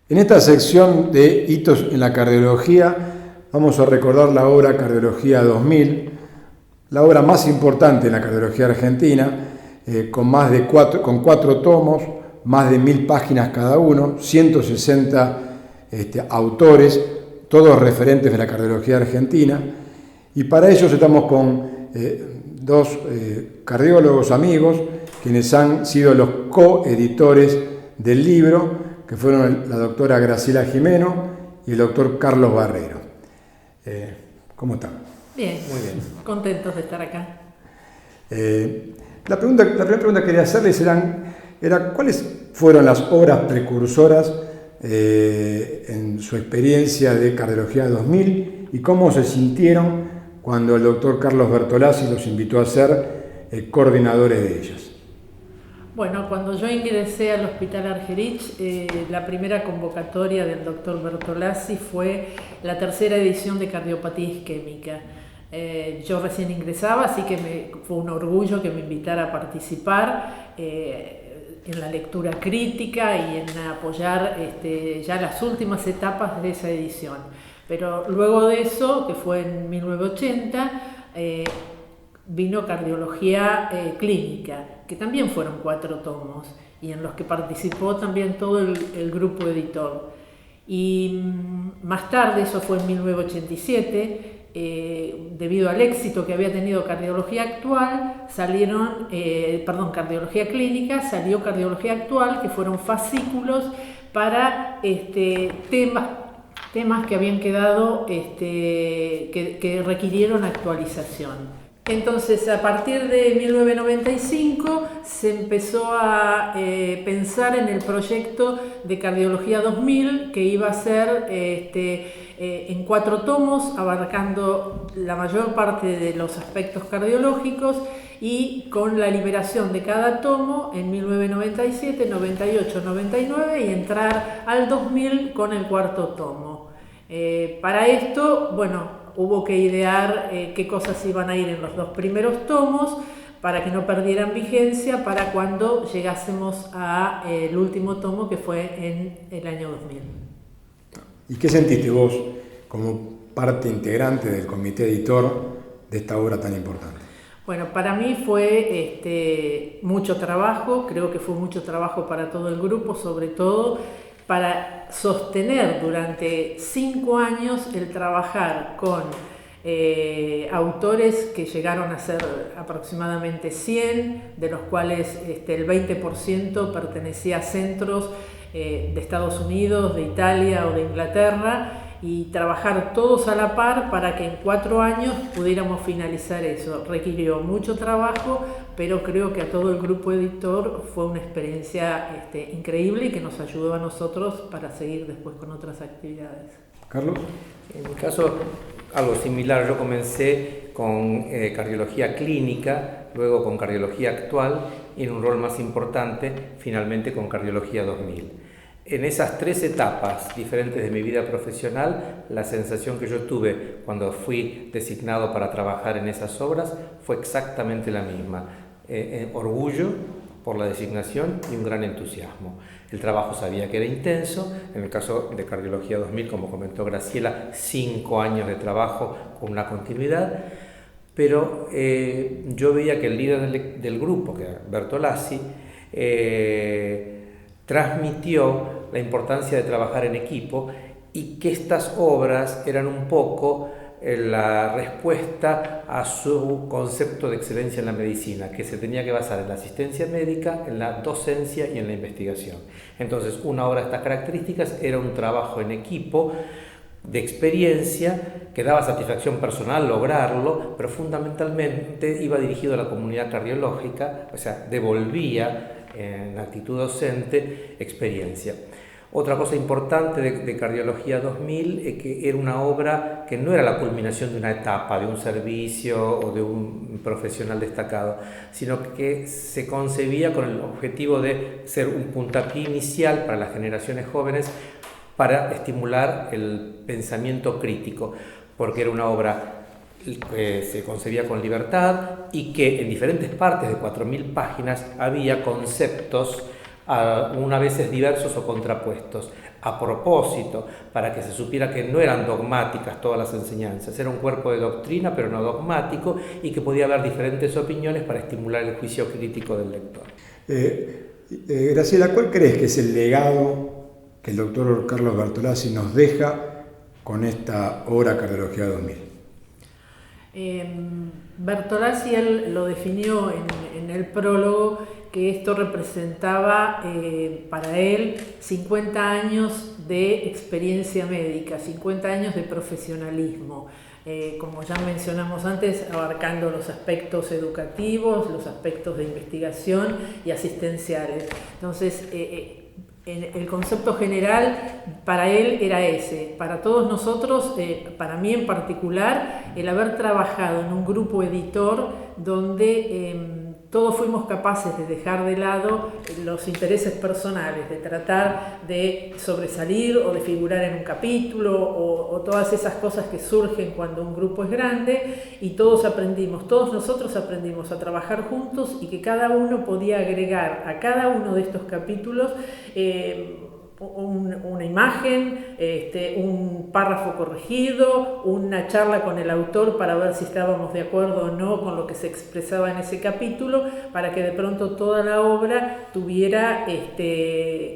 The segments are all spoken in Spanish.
En esta sección de hitos en la cardiología vamos a recordar la obra Cardiología 2000, la obra más importante en la cardiología argentina, con 4 tomos, más de 1000 páginas cada uno, 160 autores, todos referentes de la cardiología argentina. Y para ello estamos con dos cardiólogos amigos, quienes han sido los coeditores del libro, que fueron la doctora Graciela Jimeno y el doctor Carlos Barrero. ¿Cómo están? Bien, muy bien. Contentos de estar acá. La primera pregunta que quería hacerles era ¿cuáles fueron las obras precursoras en su experiencia de Cardiología 2000 y cómo se sintieron cuando el doctor Carlos Bertolazzi los invitó a ser coordinadores de ellas? Bueno, cuando yo ingresé al Hospital Argerich, la primera convocatoria del doctor Bertolazzi fue la 3ª edición de cardiopatía isquémica. Yo recién ingresaba, así que fue un orgullo que me invitara a participar en la lectura crítica y en apoyar ya las últimas etapas de esa edición. Pero luego de eso, que fue en 1980, vino Cardiología Clínica, que también fueron 4 tomos y en los que participó también todo el grupo editor. Y más tarde, eso fue en 1987, debido al éxito que había tenido Cardiología Actual, Cardiología Clínica, salió Cardiología Actual, que fueron fascículos para temas que habían quedado, que requirieron actualización. Entonces, a partir de 1995 se empezó a pensar en el proyecto de Cardiología 2000, que iba a ser en 4 tomos, abarcando la mayor parte de los aspectos cardiológicos y con la liberación de cada tomo en 1997, 98, 99 y entrar al 2000 con el 4.º tomo. Para esto, hubo que idear qué cosas iban a ir en los 2 primeros tomos para que no perdieran vigencia para cuando llegásemos al último tomo, que fue en el año 2000. ¿Y qué sentiste vos como parte integrante del comité editor de esta obra tan importante? Bueno, para mí fue mucho trabajo, creo que fue mucho trabajo para todo el grupo, sobre todo para sostener durante 5 años el trabajar con autores que llegaron a ser aproximadamente 100, de los cuales el 20% pertenecía a centros de Estados Unidos, de Italia o de Inglaterra, y trabajar todos a la par para que en 4 años pudiéramos finalizar eso. Requirió mucho trabajo, pero creo que a todo el grupo editor fue una experiencia increíble y que nos ayudó a nosotros para seguir después con otras actividades. Carlos. En mi caso, algo similar. Yo comencé con cardiología clínica, luego con cardiología actual y en un rol más importante, finalmente con cardiología 2000. En esas 3 etapas diferentes de mi vida profesional, la sensación que yo tuve cuando fui designado para trabajar en esas obras fue exactamente la misma. Orgullo por la designación y un gran entusiasmo. El trabajo sabía que era intenso, en el caso de Cardiología 2000, como comentó Graciela, 5 años de trabajo con una continuidad, pero yo veía que el líder del grupo, que era Bertolazzi, transmitió la importancia de trabajar en equipo y que estas obras eran un poco la respuesta a su concepto de excelencia en la medicina, que se tenía que basar en la asistencia médica, en la docencia y en la investigación. Entonces, una obra de estas características era un trabajo en equipo de experiencia que daba satisfacción personal lograrlo, pero fundamentalmente iba dirigido a la comunidad cardiológica, o sea, devolvía en actitud docente experiencia. Otra cosa importante de Cardiología 2000 es que era una obra que no era la culminación de una etapa, de un servicio o de un profesional destacado, sino que se concebía con el objetivo de ser un puntapié inicial para las generaciones jóvenes para estimular el pensamiento crítico, porque era una obra que se concebía con libertad y que en diferentes partes de 4000 páginas había conceptos, una veces diversos o contrapuestos. a propósito, para que se supiera que no eran dogmáticas todas las enseñanzas, era un cuerpo de doctrina pero no dogmático, y que podía haber diferentes opiniones para estimular el juicio crítico del lector. Graciela, ¿cuál crees que es el legado que el doctor Carlos Bertolazzi nos deja con esta obra Cardiología 2000? Bertolazzi él lo definió en el prólogo, que esto representaba para él 50 años de experiencia médica, 50 años de profesionalismo. Como ya mencionamos antes, abarcando los aspectos educativos, los aspectos de investigación y asistenciales. Entonces, el concepto general para él era ese. Para todos nosotros, para mí en particular, el haber trabajado en un grupo editor donde todos fuimos capaces de dejar de lado los intereses personales, de tratar de sobresalir o de figurar en un capítulo o todas esas cosas que surgen cuando un grupo es grande, y todos nosotros aprendimos a trabajar juntos, y que cada uno podía agregar a cada uno de estos capítulos una imagen, un párrafo corregido, una charla con el autor para ver si estábamos de acuerdo o no con lo que se expresaba en ese capítulo, para que de pronto toda la obra tuviera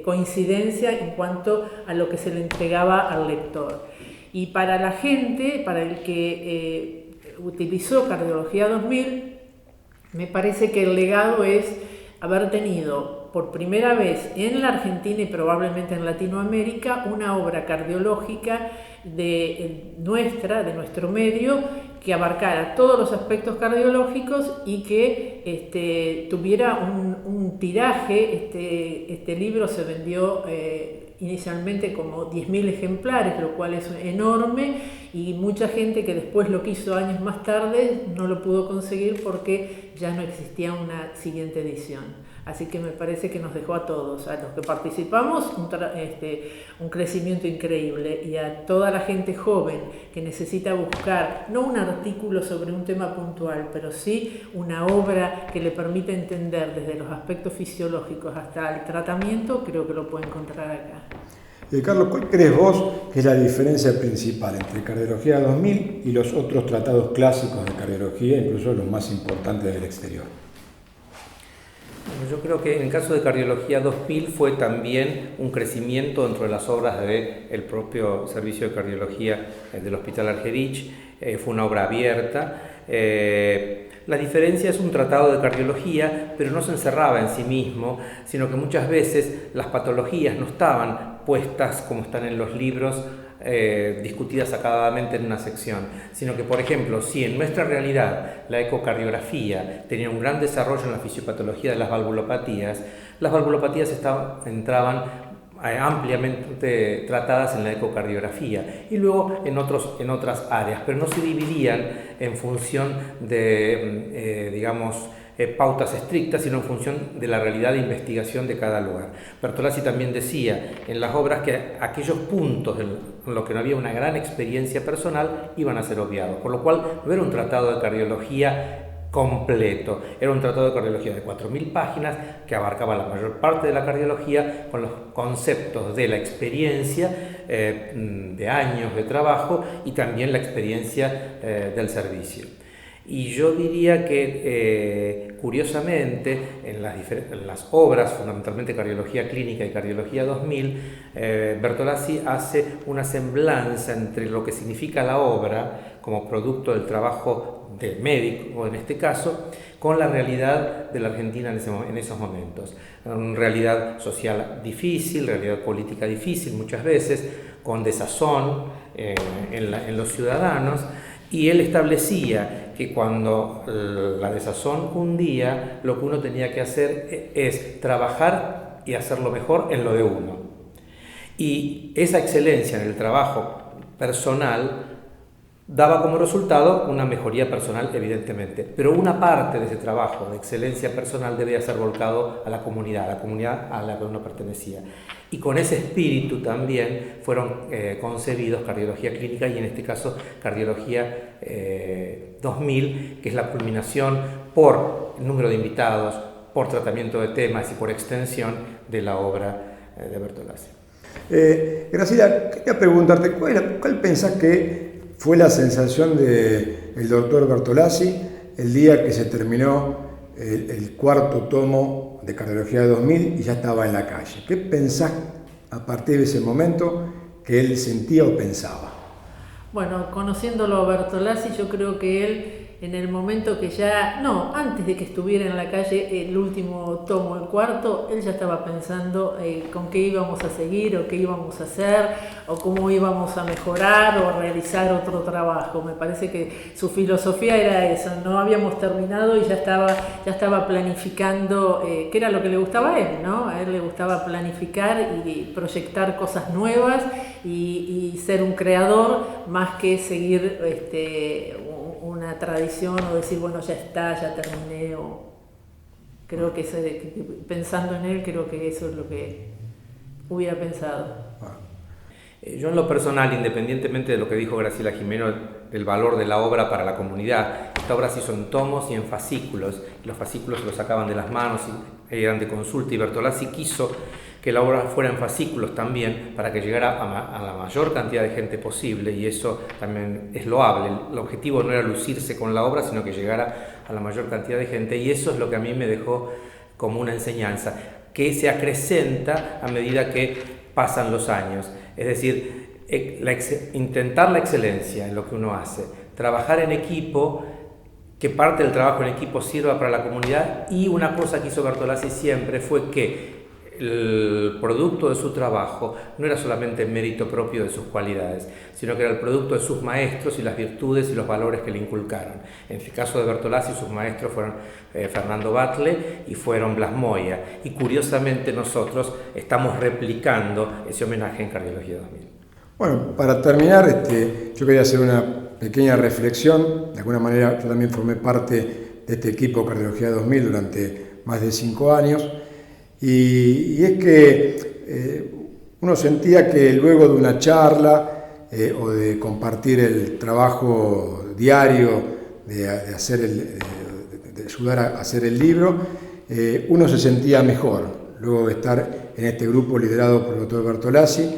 coincidencia en cuanto a lo que se le entregaba al lector. Y para la gente, para el que utilizó Cardiología 2000, me parece que el legado es haber tenido por primera vez en la Argentina y probablemente en Latinoamérica una obra cardiológica de nuestro medio, que abarcara todos los aspectos cardiológicos y que tuviera un tiraje. Este libro se vendió inicialmente como 10.000 ejemplares, lo cual es enorme, y mucha gente que después lo quiso años más tarde no lo pudo conseguir porque ya no existía una siguiente edición. Así que me parece que nos dejó a todos, a los que participamos, un crecimiento increíble, y a toda la gente joven que necesita buscar, no un artículo sobre un tema puntual, pero sí una obra que le permita entender desde los aspectos fisiológicos hasta el tratamiento, creo que lo puede encontrar acá. Carlos, ¿cuál crees vos que es la diferencia principal entre Cardiología 2000 y los otros tratados clásicos de cardiología, incluso los más importantes del exterior? Yo creo que en el caso de Cardiología 2000 fue también un crecimiento dentro de las obras del propio Servicio de Cardiología del Hospital Argerich. Fue una obra abierta. La diferencia es un tratado de cardiología, pero no se encerraba en sí mismo, sino que muchas veces las patologías no estaban puestas como están en los libros, discutidas acabadamente en una sección, sino que, por ejemplo, si en nuestra realidad la ecocardiografía tenía un gran desarrollo en la fisiopatología de las valvulopatías entraban ampliamente tratadas en la ecocardiografía y luego en otras áreas, pero no se dividían en función de, pautas estrictas, sino en función de la realidad de investigación de cada lugar. Bertolazzi también decía en las obras que aquellos puntos en los que no había una gran experiencia personal iban a ser obviados, por lo cual no era un tratado de cardiología completo, era un tratado de cardiología de 4.000 páginas que abarcaba la mayor parte de la cardiología con los conceptos de la experiencia de años de trabajo y también la experiencia del servicio. Y yo diría que, curiosamente, en las obras, fundamentalmente Cardiología Clínica y Cardiología 2000, Bertolazzi hace una semblanza entre lo que significa la obra como producto del trabajo del médico, en este caso, con la realidad de la Argentina en esos momentos. Una realidad social difícil, realidad política difícil muchas veces, con desazón en los ciudadanos, y él establecía que cuando la desazón cundía, lo que uno tenía que hacer es trabajar y hacerlo mejor en lo de uno. Y esa excelencia en el trabajo personal daba como resultado una mejoría personal, evidentemente, pero una parte de ese trabajo de excelencia personal debía ser volcado a la comunidad a la que uno pertenecía. Y con ese espíritu también fueron concebidos Cardiología Clínica y en este caso Cardiología 2000, que es la culminación por número de invitados, por tratamiento de temas y por extensión de la obra de Bertolazzi. Graciela, quería preguntarte, ¿cuál pensás que fue la sensación del doctor Bertolazzi el día que se terminó el cuarto tomo de Cardiología 2000 y ya estaba en la calle? ¿Qué pensás a partir de ese momento que él sentía o pensaba? Bueno, conociéndolo a Bertolazzi, yo creo que él, en el momento que ya, no, antes de que estuviera en la calle el último tomo, el cuarto, él ya estaba pensando con qué íbamos a seguir o qué íbamos a hacer o cómo íbamos a mejorar o a realizar otro trabajo. Me parece que su filosofía era esa, no habíamos terminado y ya estaba planificando, que era lo que le gustaba a él, ¿no? A él le gustaba planificar y proyectar cosas nuevas y ser un creador más que seguir una tradición o decir, bueno, ya está, ya terminé. Creo que pensando en él, creo que eso es lo que hubiera pensado. Yo en lo personal, independientemente de lo que dijo Graciela Gimeno, del valor de la obra para la comunidad, esta obra se hizo en tomos y en fascículos. Los fascículos se los sacaban de las manos y eran de consulta, y Bertolazzi quiso que la obra fuera en fascículos también para que llegara a la mayor cantidad de gente posible, y eso también es loable. El objetivo no era lucirse con la obra, sino que llegara a la mayor cantidad de gente, y eso es lo que a mí me dejó como una enseñanza, que se acrecenta a medida que pasan los años. Es decir, intentar la excelencia en lo que uno hace, trabajar en equipo, que parte del trabajo en equipo sirva para la comunidad, y una cosa que hizo Bertolazzi siempre fue que el producto de su trabajo no era solamente mérito propio de sus cualidades, sino que era el producto de sus maestros y las virtudes y los valores que le inculcaron. En el caso de Bertolazzi, sus maestros fueron Fernando Batlle y fueron Blas Moya, y curiosamente nosotros estamos replicando ese homenaje en Cardiología 2000. Bueno, para terminar, yo quería hacer una pequeña reflexión. De alguna manera yo también formé parte de este equipo Cardiología 2000 durante más de 5 años. Y es que uno sentía que luego de una charla o de compartir el trabajo diario, de ayudar a hacer el libro, uno se sentía mejor luego de estar en este grupo liderado por el doctor Bertolazzi,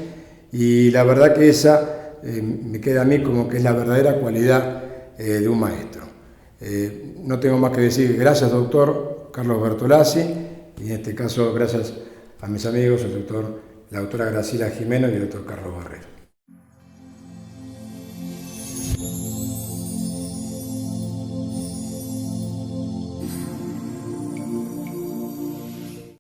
y la verdad que esa me queda a mí como que es la verdadera cualidad de un maestro. No tengo más que decir gracias, doctor Carlos Bertolazzi. Y en este caso, gracias a mis amigos, la doctora Graciela Gimeno y el doctor Carlos Barrero.